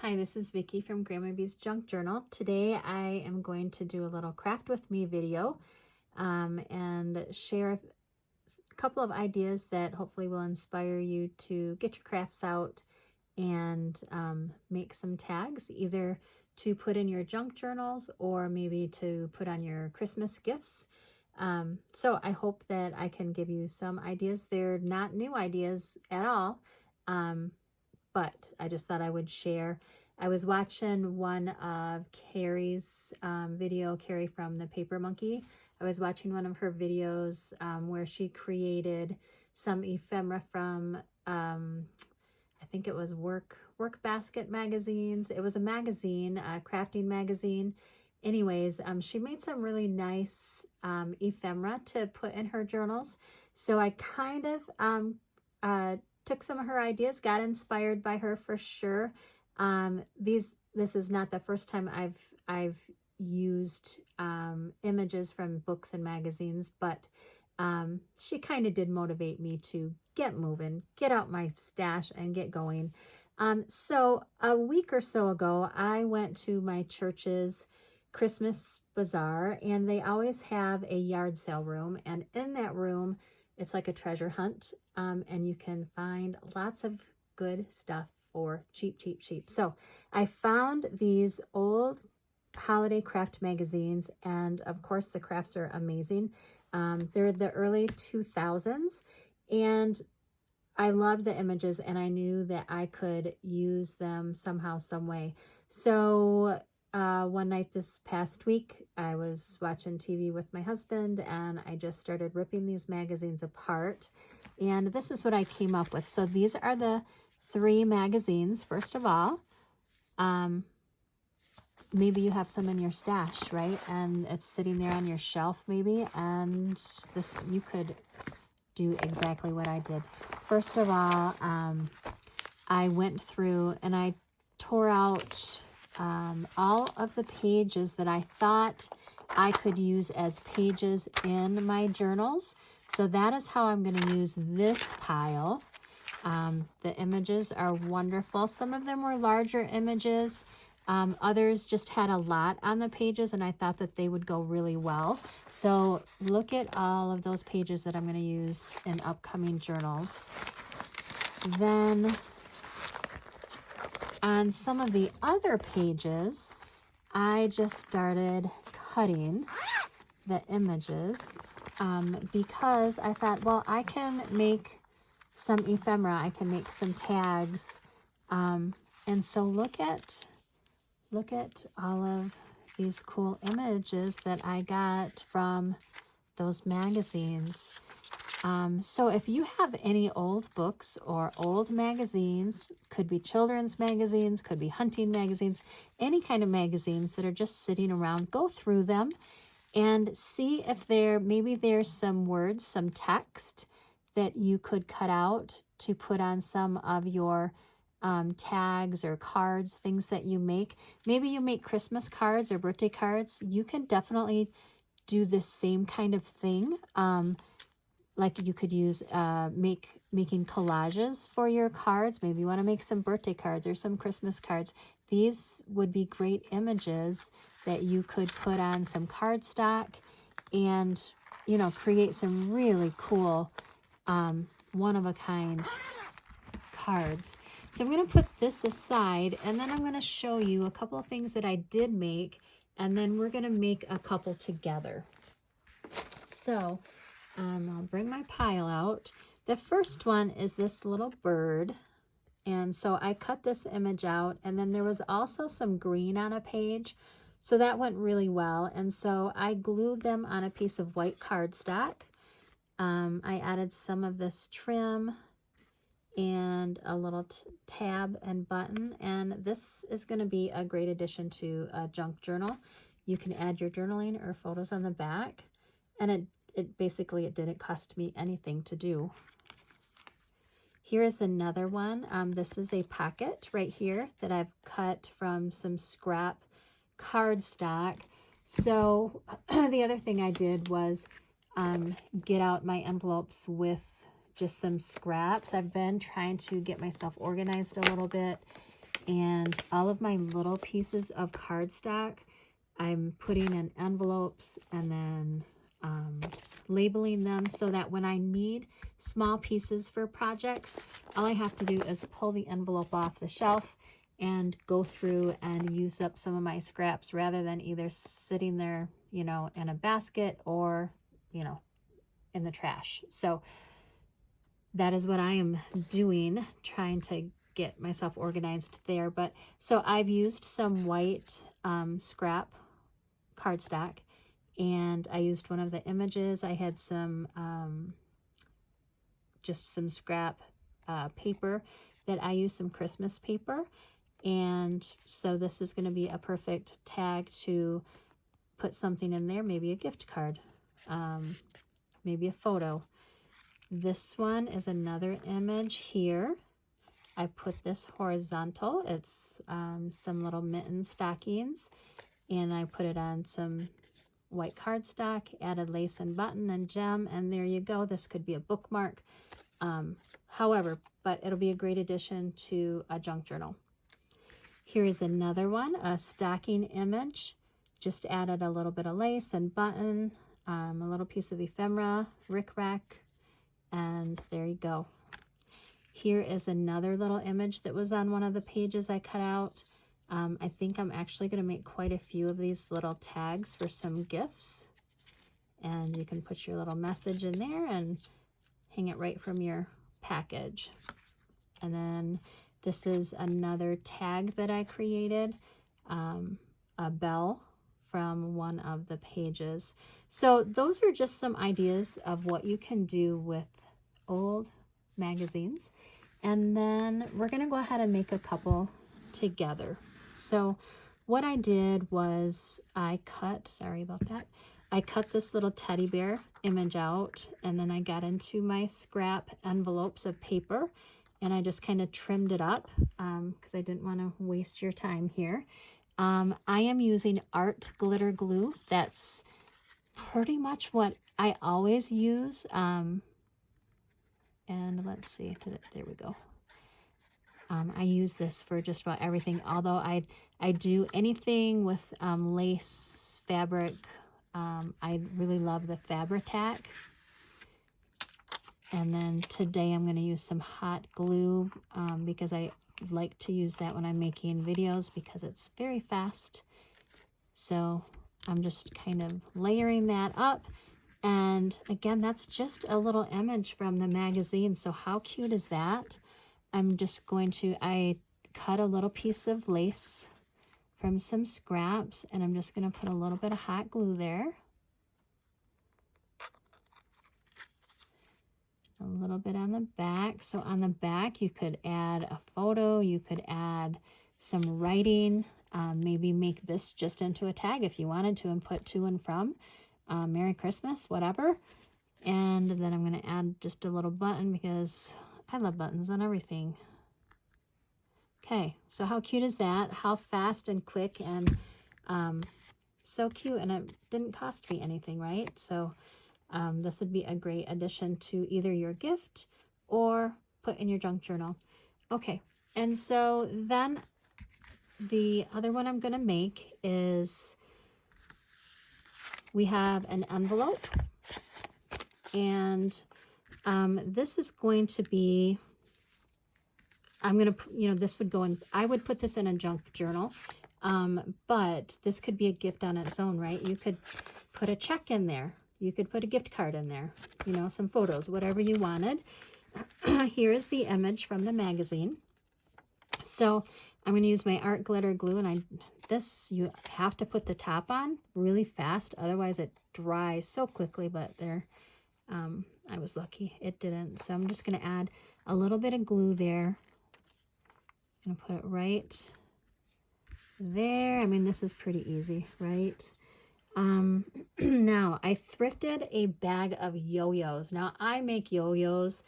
Hi, this is Vicky from Grandma B's Junk Journal. Today I am going to do a little craft with me video and share a couple of ideas that hopefully will inspire you to get your crafts out and make some tags, either to put in your junk journals or maybe to put on your Christmas gifts. So I hope that I can give you some ideas. They're not new ideas at all. But I just thought I would share. I was watching one of Carrie's video, Carrie from the Paper Monkey. I was watching one of her videos where she created some ephemera from, I think it was work basket magazines. It was a magazine, a crafting magazine. Anyways, she made some really nice ephemera to put in her journals. So I kind of took some of her ideas, got inspired by her for sure. This is not the first time I've used images from books and magazines, but she kind of did motivate me to get moving, get out my stash and get going. So a week or so ago, I went to my church's Christmas bazaar, and they always have a yard sale room, and in that room, it's like a treasure hunt, and you can find lots of good stuff for cheap. So I found these old holiday craft magazines, and of course the crafts are amazing. They're the early 2000s, and I love the images, and I knew that I could use them somehow, some way. So one night this past week, I was watching TV with my husband, and I just started ripping these magazines apart, and this is what I came up with. So these are the 3 magazines. First of all, maybe you have some in your stash, right? And it's sitting there on your shelf maybe, and this, you could do exactly what I did. First of all, I went through and I tore out all of the pages that I thought I could use as pages in my journals. So that is how I'm going to use this pile. The images are wonderful. Some of them were larger images. Others just had a lot on the pages, and I thought that they would go really well. So look at all of those pages that I'm going to use in upcoming journals. Then on some of the other pages, I just started cutting the images because I thought, well, I can make some ephemera, I can make some tags, and so look at all of these cool images that I got from those magazines. So if you have any old books or old magazines, could be children's magazines, could be hunting magazines, any kind of magazines that are just sitting around, go through them and see if maybe there's some words, some text that you could cut out to put on some of your tags or cards, things that you make. Maybe you make Christmas cards or birthday cards. You can definitely do the same kind of thing. Like you could use making collages for your cards. Maybe you want to make some birthday cards or some Christmas cards. These would be great images that you could put on some cardstock and, you know, create some really cool one-of-a-kind cards. So I'm going to put this aside, and then I'm going to show you a couple of things that I did make, and then we're going to make a couple together. So I'll bring my pile out. The first one is this little bird, and so I cut this image out, and then there was also some green on a page, so that went really well, and so I glued them on a piece of white cardstock. I added some of this trim and a little tab and button, and this is going to be a great addition to a junk journal. You can add your journaling or photos on the back, and it basically, it didn't cost me anything to do. Here is another one. This is a pocket right here that I've cut from some scrap cardstock. So the other thing I did was get out my envelopes with just some scraps. I've been trying to get myself organized a little bit, and all of my little pieces of cardstock I'm putting in envelopes and then labeling them so that when I need small pieces for projects, all I have to do is pull the envelope off the shelf and go through and use up some of my scraps rather than either sitting there, you know, in a basket or, you know, in the trash. So that is what I am doing, trying to get myself organized there. But so I've used some white scrap cardstock, and I used one of the images. I had some just some scrap paper that I used, some Christmas paper, and so this is going to be a perfect tag to put something in there, maybe a gift card, maybe a photo. This one is another image here. I put this horizontal. It's some little mitten stockings, and I put it on some white cardstock, added lace and button and gem, and there you go. This could be a bookmark, however, but it'll be a great addition to a junk journal. Here is another one, a stocking image. Just added a little bit of lace and button, a little piece of ephemera, rickrack, and there you go. Here is another little image that was on one of the pages I cut out. I think I'm actually going to make quite a few of these little tags for some gifts. And you can put your little message in there and hang it right from your package. And then this is another tag that I created, a bell from one of the pages. So those are just some ideas of what you can do with old magazines. And then we're going to go ahead and make a couple together. So what I did was I cut, sorry about that, I cut this little teddy bear image out, and then I got into my scrap envelopes of paper, and I just kind of trimmed it up because I didn't want to waste your time here. I am using art glitter glue. That's pretty much what I always use. And let's see, there we go. I use this for just about everything, although I do anything with lace fabric. I really love the Fabri-Tac. And then today I'm going to use some hot glue because I like to use that when I'm making videos because it's very fast. So I'm just kind of layering that up. And again, that's just a little image from the magazine. So how cute is that? I'm just going to, I cut a little piece of lace from some scraps, and I'm just going to put a little bit of hot glue there. A little bit on the back. So on the back, you could add a photo, you could add some writing, maybe make this just into a tag if you wanted to and put to and from, Merry Christmas, whatever. And then I'm going to add just a little button because I love buttons on everything. Okay, so how cute is that? How fast and quick and so cute, and it didn't cost me anything, right? So this would be a great addition to either your gift or put in your junk journal. Okay, and so then the other one I'm going to make is we have an envelope, and this is going to be, I'm going to, you know, this would go in, I would put this in a junk journal, but this could be a gift on its own, right? You could put a check in there. You could put a gift card in there, you know, some photos, whatever you wanted. Here is the image from the magazine. So I'm going to use my art glitter glue, and this you have to put the top on really fast, otherwise it dries so quickly, but there, I was lucky it didn't. So I'm just going to add a little bit of glue there. I'm going to put it right there. I mean, this is pretty easy, right? Now I thrifted a bag of yo-yos. Now I make yo-yos.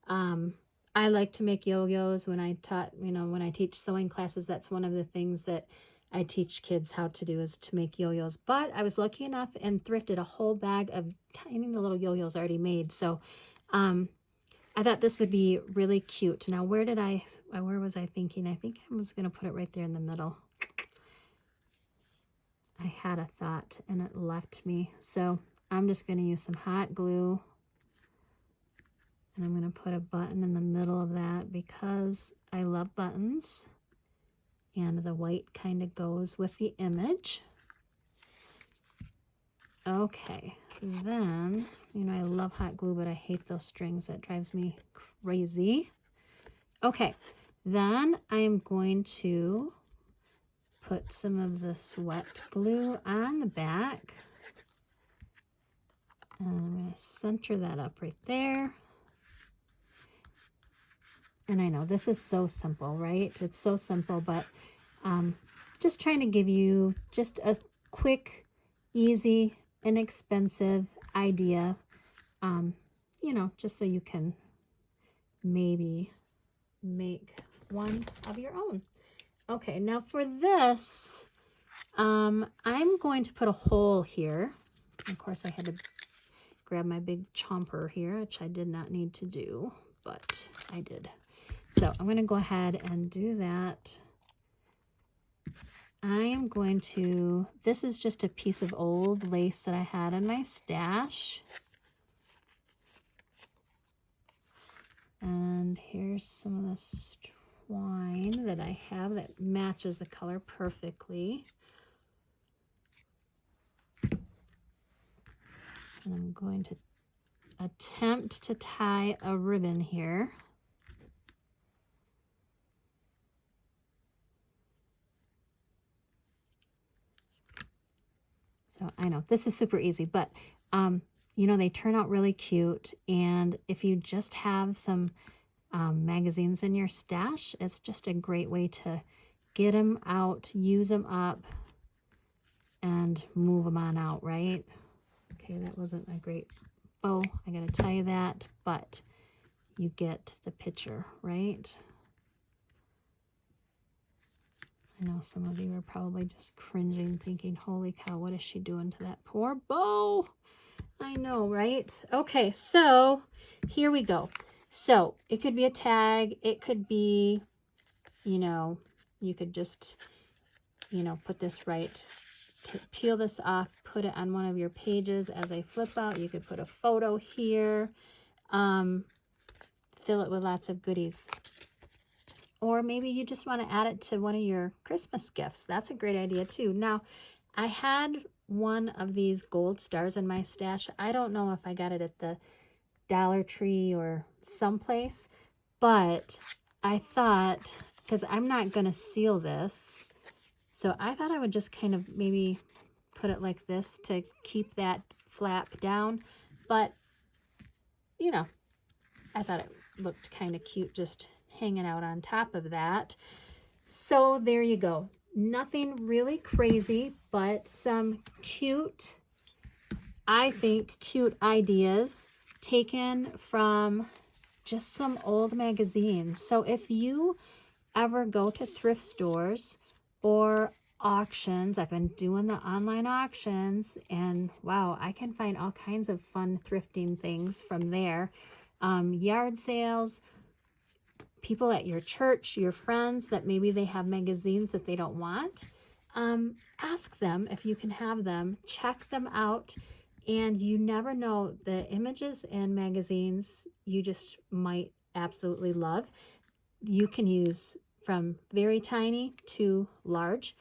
I like to make yo-yos when I taught, you know, when I teach sewing classes. That's one of the things that I teach kids how to do, is to make yo-yos. But I was lucky enough and thrifted a whole bag of tiny little yo-yos already made. So I thought this would be really cute. Now, where did I where was I thinking? I think I was going to put it right there in the middle. I had a thought and it left me. So I'm just going to use some hot glue. And I'm going to put a button in the middle of that because I love buttons. And the white kind of goes with the image. Okay, then, you know, I love hot glue, but I hate those strings. That drives me crazy. Okay, then I am going to put some of this wet glue on the back. And I'm going to center that up right there. And I know this is so simple, right? It's so simple, but just trying to give you just a quick, easy, inexpensive idea, you know, just so you can maybe make one of your own. Okay, now for this, I'm going to put a hole here. Of course, I had to grab my big chomper here, which I did not need to do, but I did. So I'm going to go ahead and do that. I am going to, this is just a piece of old lace that I had in my stash. And here's some of this twine that I have that matches the color perfectly. And I'm going to attempt to tie a ribbon here. So I know this is super easy, but you know, they turn out really cute. And if you just have some magazines in your stash, it's just a great way to get them out, use them up, and move them on out, right? Okay, that wasn't a great bow. I gotta tell you that, but you get the picture, right? I know some of you are probably just cringing, thinking, holy cow, what is she doing to that poor bow? I know, right? Okay, so here we go. So it could be a tag. It could be, you know, you could just, you know, put this right, peel this off, put it on one of your pages as I flip out. You could put a photo here, fill it with lots of goodies. Or maybe you just want to add it to one of your Christmas gifts. That's a great idea too. Now, I had one of these gold stars in my stash. I don't know if I got it at the Dollar Tree or someplace, but I thought, because I'm not going to seal this, so I thought I would just kind of maybe put it like this to keep that flap down. But, you know, I thought it looked kind of cute just hanging out on top of that. So there you go. Nothing really crazy, but some cute, I think, cute ideas taken from just some old magazines. So if you ever go to thrift stores or auctions, I've been doing the online auctions, and wow, I can find all kinds of fun thrifting things from there. Yard sales, people at your church, your friends that maybe they have magazines that they don't want. Ask them if you can have them, check them out, and you never know, the images in magazines you just might absolutely love. You can use from very tiny to large,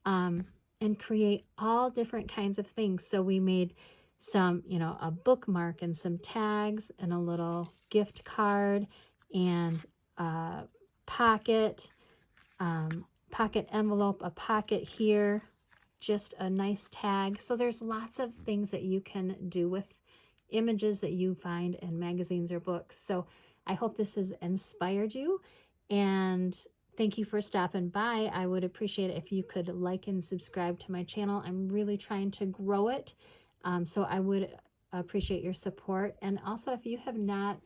and create all different kinds of things. So we made some, you know, a bookmark and some tags and a little gift card and pocket, pocket envelope, a pocket here, just a nice tag. So there's lots of things that you can do with images that you find in magazines or books. So I hope this has inspired you, and thank you for stopping by. I would appreciate it if you could like and subscribe to my channel. I'm really trying to grow it, so I would appreciate your support. And also, if you have not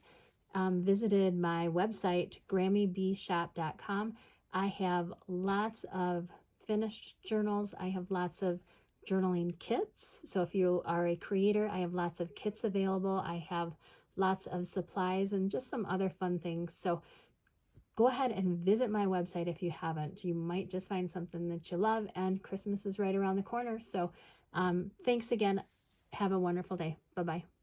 visited my website, grammybshop.com, I have lots of finished journals. I have lots of journaling kits. So if you are a creator, I have lots of kits available. I have lots of supplies and just some other fun things. So go ahead and visit my website if you haven't. You might just find something that you love, and Christmas is right around the corner. So thanks again. Have a wonderful day. Bye-bye.